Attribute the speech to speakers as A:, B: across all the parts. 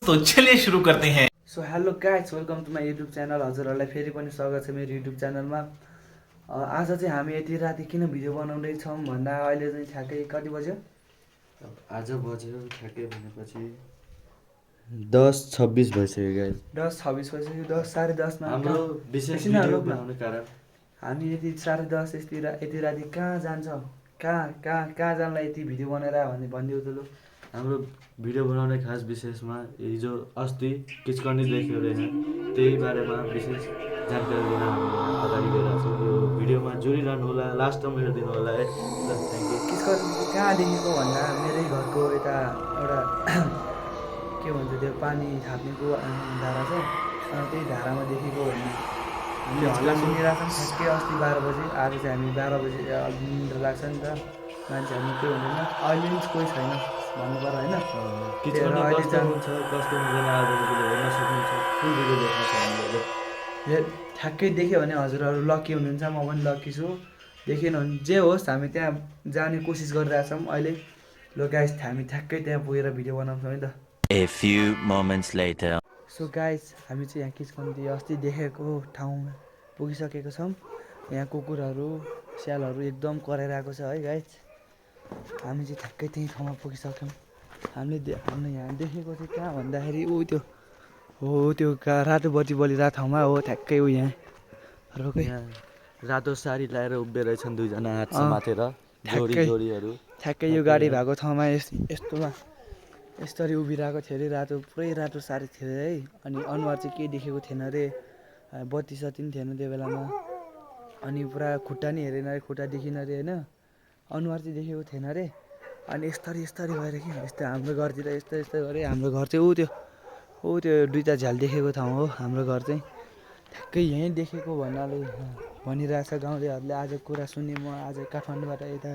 A: तो चलिए शुरू करते हैं।
B: So hello guys, welcome to my YouTube channel. हजुरहरूलाई फेरि पनि स्वागत छ मेरो युट्युब च्यानलमा। आज चाहिँ हामी यति राति किन भिडियो बनाउँदैछौँ भन्दा अहिले चाहिँ ठ्याक्कै कति बज्यो?
C: आज बज्यो ठ्याक्कै भनेपछि 10:26 भइसक्यो गाइस।
B: 10:26 बज्यो। 10 साढे 10मा
C: हाम्रो विशेष भिडियो बनाउने कारण
B: हामी यति साढे 10 यति राति कहाँ जान्छौँ, कहाँ जानलाई यति भिडियो बनाएर भनिदिउ त लु।
C: हाम्रो भिडियो बनाउने खास विशेषमा हिजो अस्ति किचकन्डी देख्यो रहेछ, त्यही बारेमा विशेष जानकारी दिन हामीले अगाडि गइरहेको छौँ। यो भिडियोमा जोडिरहनु होला, लास्टसम्म हेरिदिनु होला है। ल थ्याङ्क यू।
B: किचकन्डी कहाँ देखेको भन्दा मेरै घरको यता एउटा के भन्छ त्यो पानी थाप्नेको धारा छ, त्यही धारामा देखेको भन्ने हामीले हल्ला सुनिरहेको छौँ। ठ्याक्कै अस्ति 12 बजे, आज चाहिँ हामी 12 बजे निन्द्रा लाग्छ नि त, मान्छेहरू केही हुँदैन, अहिले पनि कोही छैन भन्नु पर्यो होइन।
C: किचकन्डी कस्तो हुन्छ कस्तो हुँदैन आज हेर्न सक्नुहुन्छ, फुल भिडियो देख्न सक्नुहुन्छ।
B: ठ्याक्कै देख्यो भने हजुरहरू लक्की हुनुहुन्छ, म पनि लक्की छु। देखेन भने जे होस् हामी त्यहाँ जाने कोसिस गरिरहेछौँ अहिले। लो गाइस, हामी ठ्याक्कै त्यहाँ पुगेर भिडियो बनाउँछौँ है त।
D: A few moments later.
B: So guys, हामी चाहिँ यहाँ किचकन्डी अस्ति देखेको ठाउँमा पुगिसकेको छौँ। यहाँ कुकुरहरू स्यालहरू एकदम कराइरहेको छ है गाइस। हामी चाहिँ ठ्याक्कै त्यही ठाउँमा पुगिसक्यौँ। हामीले यहाँ देखेको चाहिँ कहाँ भन्दाखेरि त्यो रातो बत्ती बलिरहेको ठाउँमा हो, ठ्याक्कै हो यहाँ रोकै।
C: रातो साडी लगाएर उभिएर रहेछन् दुईजना हात समातेर, जोडीहरू।
B: ठ्याक्कै यो गाडी भएको ठाउँमा यस्तोमा यस्तरी उभिरहेको थियो अरे, रातो पुरै रातो साडी थियो है। अनि अनुहार चाहिँ केही देखेको थिएन अरे, बत्ती सत्ती पनि थिएन त्यो बेलामा। अनि पुरा खुट्टा नि हेरेन अरे, खुट्टा देखिन अरे होइन, अनुहार चाहिँ देखेको थिएन अरे। अनि यस्तरी भएर कि यस्तो हाम्रो घरतिर यस्तो गरे। हाम्रो घर चाहिँ त्यो दुईवटा झ्याल देखेको ठाउँ हो हाम्रो घर चाहिँ। ठ्याक्कै यहीँ देखेको भन्नाले भनिरहेछ गाउँलेहरूले। आज कुरा सुने म आज काठमाडौँबाट यता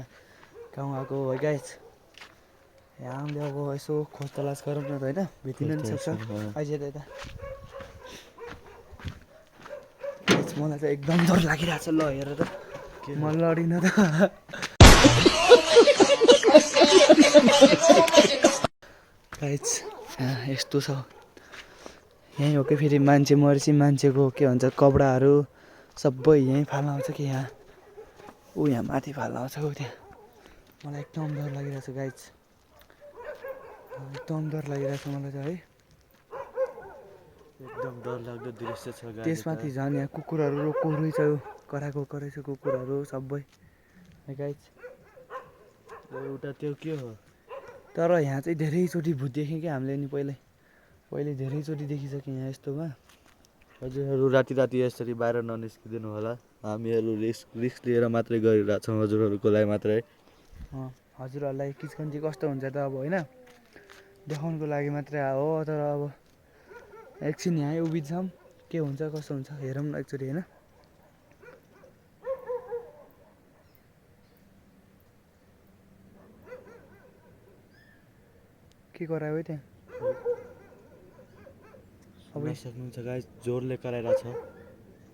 B: गाउँ आएको हो गाइस। यहाँ आउँदै अब यसो खोज तलास गरौँ न त होइन, भेटिन नि सक्छ अहिले त यता। मलाई त एकदम डर लागिरहेको छ, ल हेर त म लडिनँ त। गाइस यस्तो छ यहीँ हो कि फेरि मान्छे मरेपछि मान्छेको के भन्छ कपडाहरू सबै यहीँ फाल्न आउँछ कि यहाँ यहाँ माथि फाल्न आउँछ हो त्यहाँ। मलाई एकदम डर लागिरहेछ गाइस, एकदम डर लागिरहेछ मलाई त है।
C: एकदम डरलाग्दो दृश्य छ गाइस।
B: त्यसमाथि झन् यहाँ कुकुरहरू रोक्को रहेछ, कराएको रहेछ कुकुरहरू सबै गाइस।
C: एउटा त्यो के हो,
B: तर यहाँ चाहिँ धेरैचोटि भूत देखेँ कि हामीले नि पहिले धेरैचोटि देखिसक्यौँ यहाँ यस्तोमा।
C: हजुरहरू राति यसरी बाहिर ननिस्किदिनु होला, हामीहरू रिस्क लिएर मात्रै गरिरहेछौँ हजुरहरूको लागि मात्रै।
B: हजुरहरूलाई किचकन्डी कस्तो हुन्छ त अब होइन, देखाउनुको लागि मात्रै हो। तर अब एकछिन यहीँ उभिन्छौँ, के हुन्छ कस्तो हुन्छ हेरौँ न एकचोटि होइन। के गरायो है त्यहाँ
C: सुन्न सक्नुहुन्छ गाइस, जोरले कराइरहेछ।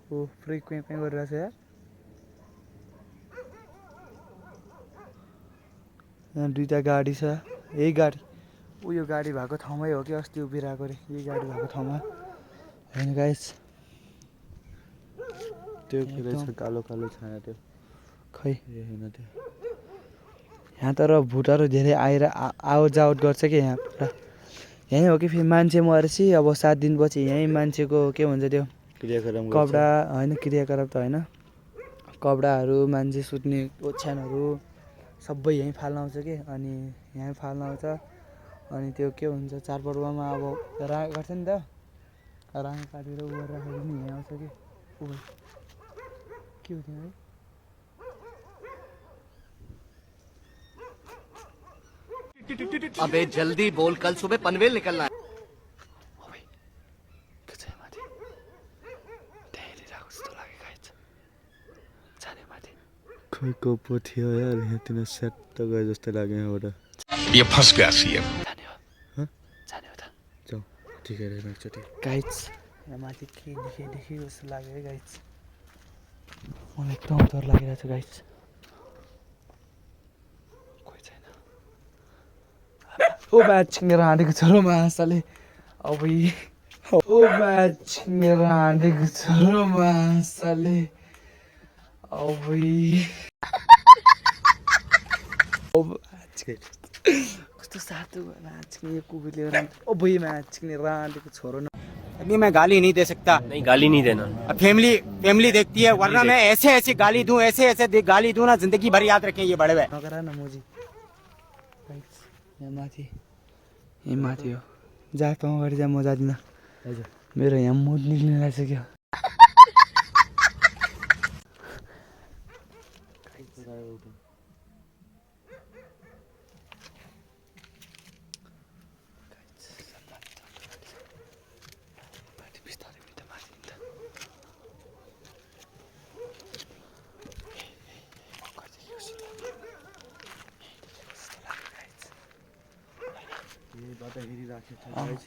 B: पुरै कुँ गरिरहेछ यार। यहाँ दुईवटा गाडी छ, यही गाडी यो गाडी भएको ठाउँमै हो कि अस्ति उभिरहेको रे, यही गाडी भएको ठाउँमा होइन गाइस।
C: त्यो के रहेछ कालो छाया, त्यो
B: खै
C: होइन त्यो।
B: यहाँ तर भुटहरू धेरै आएर आवत जावत गर्छ कि यहाँ पुरा। यहीँ हो कि फेरि मान्छे मरेपछि अब 7 दिनपछि यहीँ मान्छेको के भन्छ त्यो कपडा होइन, क्रियाकलाप त होइन, कपडाहरू मान्छे सुत्ने ओछ्यानहरू सबै यहीँ फाल्न आउँछ कि। अनि यहीँ फाल्न आउँछ। अनि त्यो के हुन्छ चाडपर्वमा अब राँगा काट्छ नि त, राँगा काटेर उ गरेर राखेको पनि यहीँ आउँछ कि। के हो त्यहाँ है,
E: अबे जल्दी बोल, कल सुबह पनवेल निकलना है।
C: खै को पो थियो यार, यहाँ तिन सेट त गए जस्तो लाग्यो यहाँबाट।
A: ये फंस गया सीएम।
B: जाने हो त
C: जाऊ ठिकै रहेछ एकचोटि।
B: गाइड्स यहाँ माथि के देखेँ जस्तो लाग्यो है गाइड्स, मलाई एकदम डर लागिरहेछ गाइड्स। कोही छैन, ओ ब्याट छिङ्गेर हाँडेको छ र मासाले अब ओ म्याच मेरो हानेको छोरो मासले अब कस्तो सातो नाच्ने यो कुकुरले अब म्याच्ने राँडेको छोरो न
F: अभी मैं गाली नहीं दे सकता।
G: नहीं गाली नहीं देना।
F: अब फैमिली देखती है, वरना मैं ऐसे गाली दूं, ऐसे गाली दूं ना, जिंदगी भर याद रखें ये बड़े भाई।
B: नगरा न मोजी यहाँ माथि हो जा त अगाडि जा म जाँदिनँ हजुर मेरो यहाँ मुड निक्लिन लागिसक्यो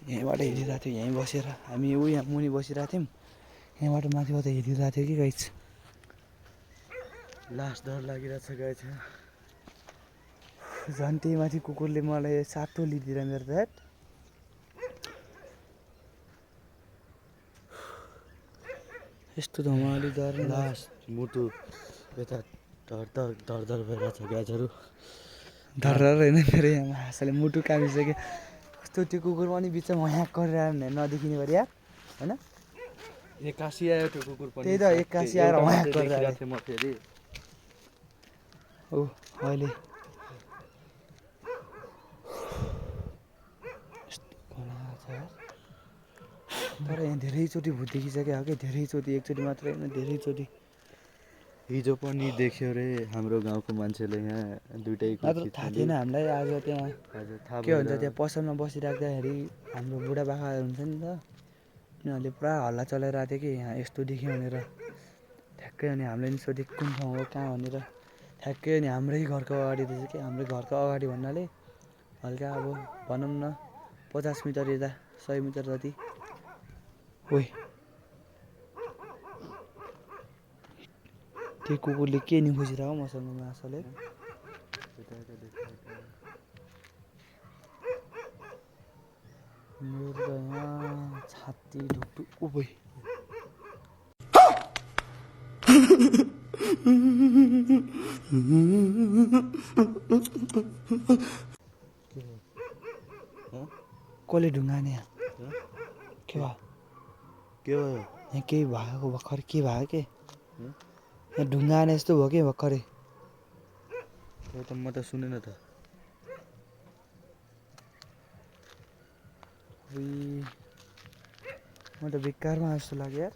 B: यहीँबाट हेरिरहेको थियो यहीँ बसेर हामी यहाँ मुनि बसिरहेको थियौँ यहाँबाट माथिबाट हेरिरहेको थियो कि गाइज लास्ट डर लागिरहेको छ गाइज झन् त्यही माथि कुकुरले मलाई सातो लिदिएर मेरो ऱ्याट यस्तो त म अलिक डर
C: लास्ट मुटु यता धर भइरहेको छ गाजहरू
B: डर होइन मेरो यहाँ हाँसले मुटु कामिसक्यो कस्तो त्यो कुकुर पनि बिचमा यहाँ गरेर नदेखिने गरी यार होइन
C: एक्कासी आयो त्यो कुकुर पनि
B: त्यही त एक्कासी आएर वहाँ गरेर
C: म फेरि
B: ओ अहिले तर यहाँ धेरैचोटि भूत देखिसक्यो हो कि धेरैचोटि एकचोटि मात्रै होइन धेरैचोटि
C: हिजो पनि देख्यो रे हाम्रो गाउँको मान्छेले यहाँ दुइटैको
B: नत्र थाहा थिएन हामीलाई आज त्यहाँ
C: थाहा
B: के भन्छ त्यहाँ पसलमा बसिराख्दाखेरि हाम्रो बुढापाकाहरू हुन्छ नि त उनीहरूले पुरा हल्ला चलाइरहेको थियो कि यहाँ यस्तो देख्यो भनेर ठ्याक्कै अनि हामीले नि सोधेँ कुन ठाउँ हो कहाँ भनेर ठ्याक्कै अनि हाम्रै घरको अगाडि रहेछ कि हाम्रै घरको अगाडि भन्नाले हल्का अब भनौँ न 50 मिटर यता 100 मिटर जति ओइ त्यो कुकुरले के नि खोजिरहेको मसँग मासले मेरो त यहाँ छाती ढुकढुक उभै कसले ढुङ्गाने यहाँ के भयो यहाँ केही भएको भर्खर के भयो के यहाँ ढुङ्गा आने जस्तो भयो कि भर्खरै
C: म त सुनेन त
B: म त बेकारमा जस्तो लाग्यो यार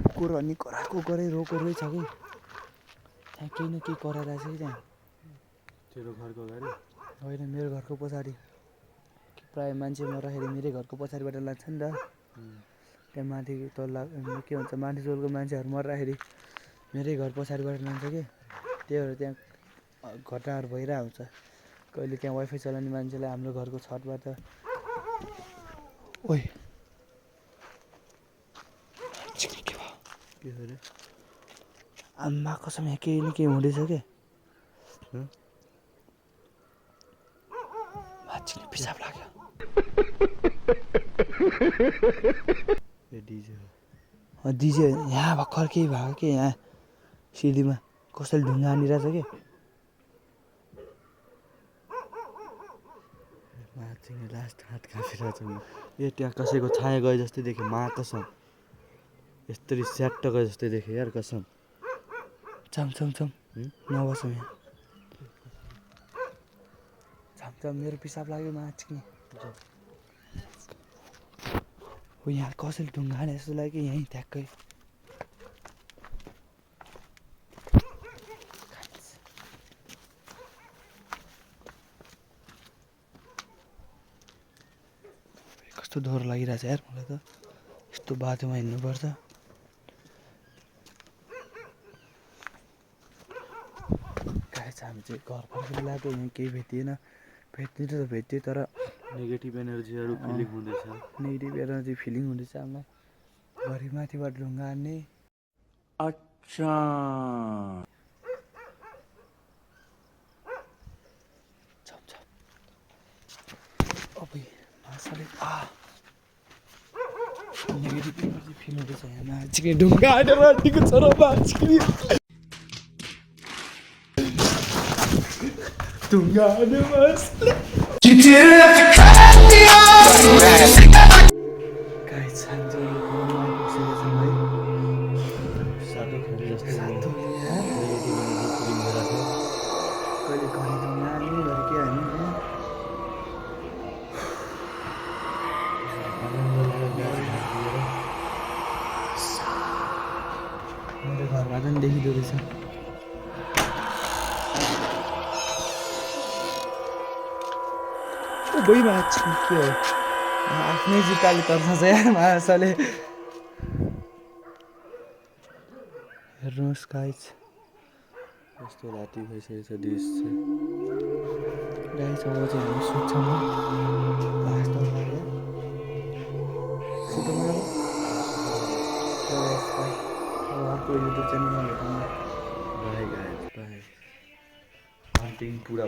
B: कुकुर अनि कराएको गरे रोको रहेछ कि त्यहाँ केही न केही कराइरहेछ कि त्यहाँ
C: तेरो घरको अगाडि
B: होइन मेरो घरको पछाडि प्रायः मान्छे मर्दाखेरि मेरै घरको पछाडिबाट लाग्छ नि त त्यहाँ माथि तल्ला के भन्छ माथि टोलको मान्छेहरू मर्दाखेरि मेरै घर पछाडिबाट लान्छ कि त्यही भएर त्यहाँ घटनाहरू भइरहेको हुन्छ कहिले त्यहाँ वाइफाई चलाउने मान्छेलाई हाम्रो घरको छतबाट ओइ
C: के अरे
B: आम्मा कसम यहाँ केही न केही हुँदैछ क्या मान्छेले पिसाब लाग्यो डिजे यहाँ भर्खर केही भएको कि यहाँ सिडीमा कसैले ढुङ्गा हानिरहेछ कि
C: माछिने लास्ट हात काटिरहेको छ ए त्यहाँ कसैको छाया गए जस्तै देखेँ मा कसम यस्तरी स्याट्ट गए जस्तै देखेँ यार कसम
B: चम नबसौँ यहाँ चम मेरो पिसाब लाग्यो माछिने हो यहाँ कसैले ढुङ्गा हाने जस्तो लाग्यो यहीँ ठ्याक्कै कस्तो डर लागिरहेछ यार मलाई त यस्तो बाटोमा हिँड्नुपर्छ गाइस हामी चाहिँ घर फर्केर लाग्यो यहाँ केही भेटिएन भेट्ने त भेट्यो तर
C: नेगेटिभ एनर्जीहरू फिलिङ हुँदैछ
B: नेगेटिभ एनर्जी फिलिङ हुँदैछ हामीलाई घरि माथिबाट ढुङ्गा हान्ने
F: अच्छा
B: अबै माछाले नेगेटिभ फिल हुँदैछ यहाँ मान्छेले ढुङ्गा हानेर राखेको छ र मान्छेले ढुङ्गा हाने मान्छेले गाई छान्छ है
C: सातो खेल जस्तो
B: सातो यहाँ कहिले घरि ढुङ्गा हाने घरि के हाने मेरो घरमा पनि देखिँदो रहेछ गई माछ के हो आफ्नै जुत्ताले तर्साउँछ यार माछाले हेर्नुहोस् गाइस
C: कस्तो राति भइसकेको छ दृश्य
B: गाइस अब चाहिँ हामी सुत्छौँ लास्ट सुतौँ अब अर्को युट्युब च्यानलमा भेटौँ
C: बाई गाइस बाई हन्टिङ पुरा